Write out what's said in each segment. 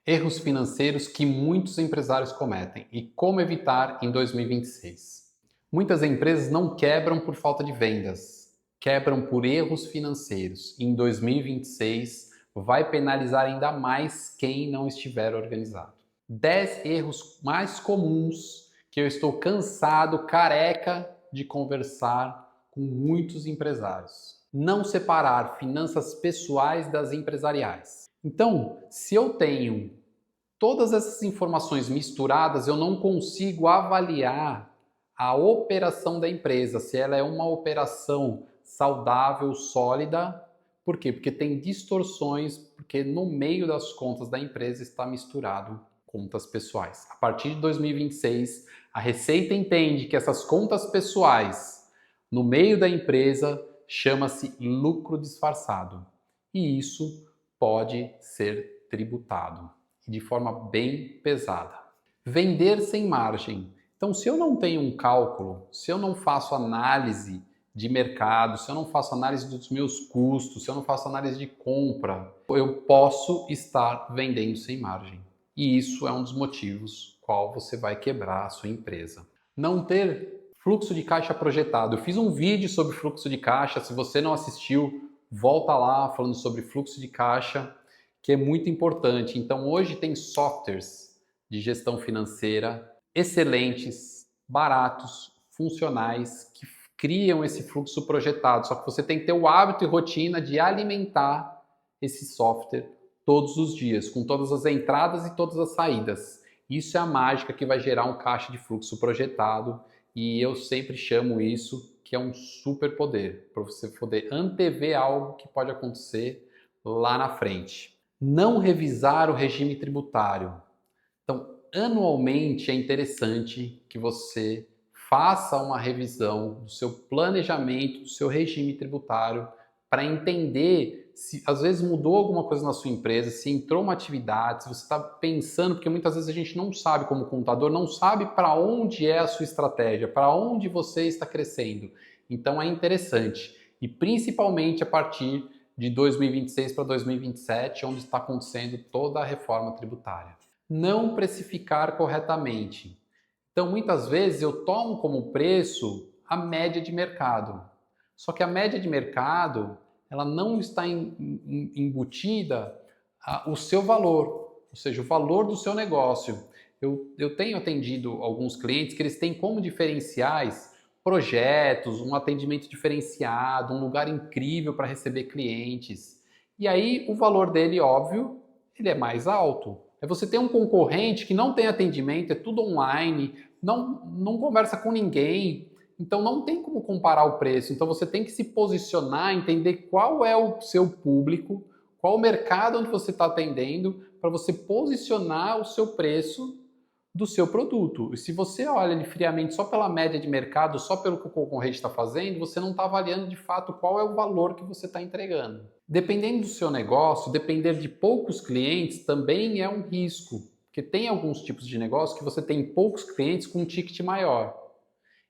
Erros financeiros que muitos empresários cometem e como evitar em 2026. Muitas empresas não quebram por falta de vendas, quebram por erros financeiros. E em 2026 vai penalizar ainda mais quem não estiver organizado. 10 erros mais comuns que eu estou cansado, careca de conversar com muitos empresários. Não separar finanças pessoais das empresariais. Então, se eu tenho todas essas informações misturadas, eu não consigo avaliar a operação da empresa, se ela é uma operação saudável, sólida. Por quê? Porque tem distorções, porque no meio das contas da empresa está misturado contas pessoais. A partir de 2026, a Receita entende que essas contas pessoais no meio da empresa chama-se lucro disfarçado. E isso pode ser tributado de forma bem pesada. Vender sem margem. Então, se eu não tenho um cálculo, se eu não faço análise de mercado, se eu não faço análise dos meus custos, se eu não faço análise de compra, eu posso estar vendendo sem margem. E isso é um dos motivos qual você vai quebrar a sua empresa. Não ter fluxo de caixa projetado. Eu fiz um vídeo sobre fluxo de caixa, se você não assistiu, volta lá falando sobre fluxo de caixa, que é muito importante. Então, hoje tem softwares de gestão financeira excelentes, baratos, funcionais, que criam esse fluxo projetado. Só que você tem que ter o hábito e rotina de alimentar esse software todos os dias, com todas as entradas e todas as saídas. Isso é a mágica que vai gerar um caixa de fluxo projetado, e eu sempre chamo isso que é um superpoder, para você poder antever algo que pode acontecer lá na frente. Não revisar o regime tributário. Então, anualmente é interessante que você faça uma revisão do seu planejamento, do seu regime tributário, para entender se às vezes mudou alguma coisa na sua empresa, se entrou uma atividade, se você está pensando, porque muitas vezes a gente não sabe, como contador, não sabe para onde é a sua estratégia, para onde você está crescendo. Então é interessante, e principalmente a partir de 2026 para 2027, onde está acontecendo toda a reforma tributária. Não precificar corretamente. Então, muitas vezes eu tomo como preço a média de mercado. Só que a média de mercado, ela não está embutida o seu valor, ou seja, o valor do seu negócio. Eu tenho atendido alguns clientes que eles têm como diferenciais projetos, um atendimento diferenciado, um lugar incrível para receber clientes. E aí o valor dele, óbvio, ele é mais alto. É você ter um concorrente que não tem atendimento, é tudo online, não conversa com ninguém, então não tem como comparar o preço. Então você tem que se posicionar, entender qual é o seu público, qual o mercado onde você está atendendo, para você posicionar o seu preço do seu produto. E se você olha ele friamente só pela média de mercado, só pelo que o concorrente está fazendo, você não está avaliando de fato qual é o valor que você está entregando. Dependendo do seu negócio, depender de poucos clientes também é um risco, porque tem alguns tipos de negócio que você tem poucos clientes com um ticket maior.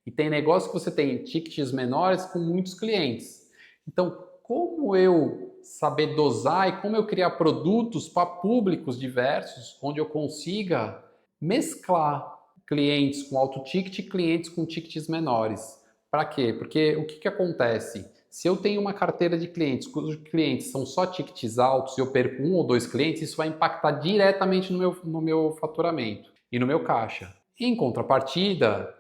E tem negócio que você tem tickets menores com muitos clientes. Então, como eu saber dosar e como eu criar produtos para públicos diversos, onde eu consiga mesclar clientes com alto ticket e clientes com tickets menores. Para quê? Porque o que acontece? Se eu tenho uma carteira de clientes cujos clientes são só tickets altos e eu perco um ou dois clientes, isso vai impactar diretamente no meu faturamento e no meu caixa. Em contrapartida,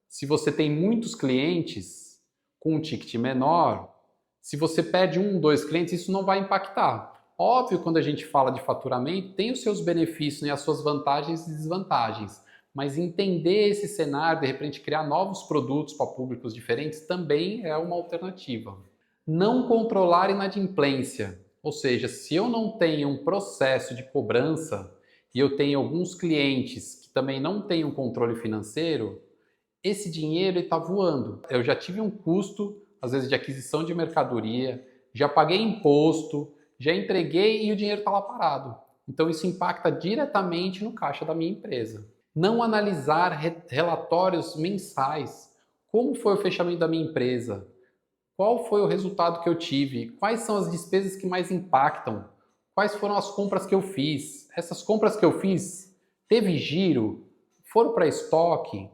se você tem muitos clientes com um ticket menor, se você perde um, dois clientes, isso não vai impactar. Óbvio, quando a gente fala de faturamento, tem os seus benefícios e as suas vantagens e desvantagens. Mas entender esse cenário, de repente criar novos produtos para públicos diferentes, também é uma alternativa. Não controlar inadimplência. Ou seja, se eu não tenho um processo de cobrança e eu tenho alguns clientes que também não têm um controle financeiro, esse dinheiro está voando. Eu já tive um custo, às vezes, de aquisição de mercadoria, já paguei imposto, já entreguei e o dinheiro está lá parado. Então isso impacta diretamente no caixa da minha empresa. Não analisar relatórios mensais. Como foi o fechamento da minha empresa? Qual foi o resultado que eu tive? Quais são as despesas que mais impactam? Quais foram as compras que eu fiz? Essas compras que eu fiz, teve giro? Foram para estoque?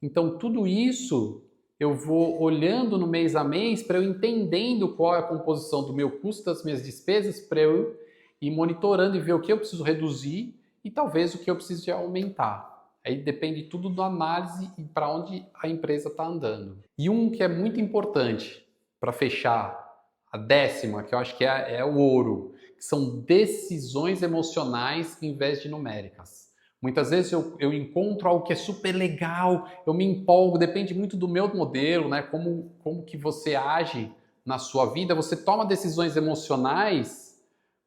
Então, tudo isso eu vou olhando no mês a mês para eu entendendo qual é a composição do meu custo, das minhas despesas, para eu ir monitorando e ver o que eu preciso reduzir e talvez o que eu preciso de aumentar. Aí depende tudo da análise e para onde a empresa está andando. E um que é muito importante para fechar, a décima, que eu acho que é o ouro, que são decisões emocionais em vez de numéricas. Muitas vezes eu encontro algo que é super legal, eu me empolgo, depende muito do meu modelo, né? Como que você age na sua vida, você toma decisões emocionais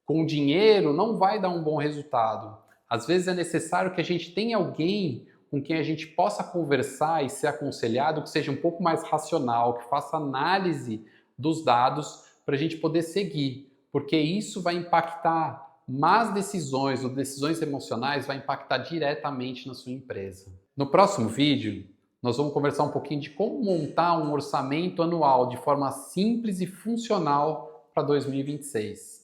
com dinheiro, não vai dar um bom resultado. Às vezes é necessário que a gente tenha alguém com quem a gente possa conversar e ser aconselhado, que seja um pouco mais racional, que faça análise dos dados para a gente poder seguir, porque isso vai impactar más decisões ou decisões emocionais, vai impactar diretamente na sua empresa. No próximo vídeo, nós vamos conversar um pouquinho de como montar um orçamento anual de forma simples e funcional para 2026.